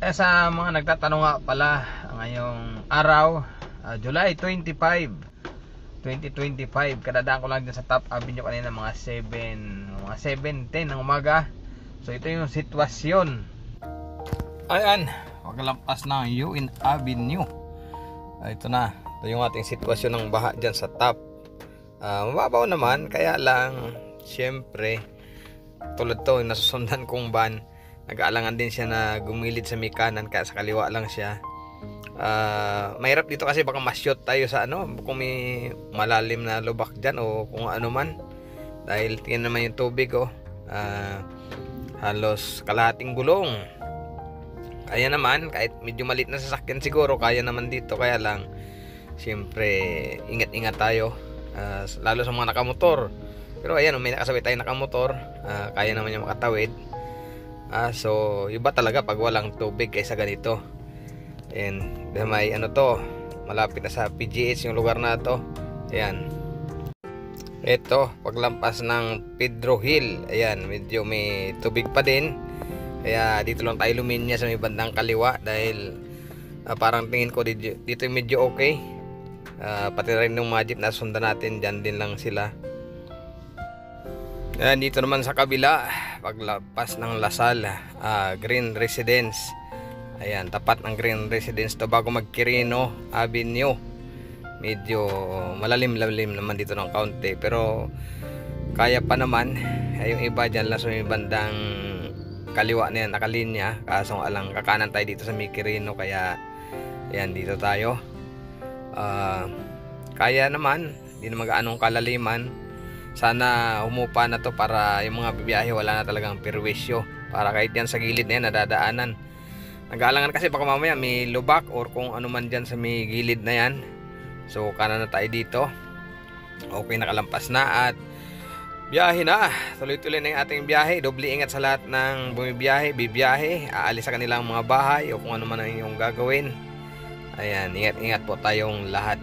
Sa mga nagtatanong nga pala, ngayong araw, July 25, 2025, kadadaan ko lang dyan sa Top Avenue kanina mga 7:10 ng umaga. So ito yung sitwasyon. Ayan, paglampas ng UN Avenue. Ito na, ito yung ating sitwasyon ng baha dyan sa Top. Mababaw naman, kaya lang syempre tulad to, nasusundan kong van, nag-aalangan din siya na gumilid sa may kanan, kaya sa kaliwa lang siya. Mahirap dito kasi baka ma-shoot tayo sa kung may malalim na lubak dyan o kung ano man, dahil tingnan naman yung tubig halos kalahating gulong. Kaya naman, kahit medyo maliit na sasakyan siguro, kaya naman dito. Kaya lang syempre ingat-ingat tayo, lalo sa mga nakamotor. Pero ayan, may nakasabay tayo nakamotor, kaya naman niya makatawid. So iba talaga pag walang tubig kaysa ganito. And may to, malapit na sa PGH yung lugar na to. Ayan, ito paglampas ng Pedro Hill, ayan, medyo may tubig pa din. Kaya dito lang tayo luminya sa may bandang kaliwa, dahil parang tingin ko dito medyo okay. Pati rin ng mga jeep na sundan natin, dyan din lang sila. Dito naman sa kabila, paglapas ng Lasal, Green Residence. Ayan, tapat ng Green Residence to bago mag Quirino Avenue. Medyo malalim-lalim naman dito ng kaunti, pero kaya pa naman. Yung iba dyan lang sa may bandang kaliwa na yan, nakalinya. Kaso alang kakanan tayo dito sa may Quirino, kaya ayan, dito tayo. Kaya naman, hindi naman gaanong kalaliman. Sana humupa na to para yung mga bibiyahe wala na talagang perwisyo, para kahit yan sa gilid na yan nadadaanan. Nag-aalangan kasi baka mamaya may lubak or kung ano man dyan sa may gilid na yan. So kanan na tayo dito. Okay, nakalampas na at biyahe na. Tuloy-tuloy na yung ating biyahe. Doble ingat sa lahat ng bibiyahe, aalis sa kanilang mga bahay o kung ano man ang inyong gagawin. Ayan, ingat-ingat po tayong lahat.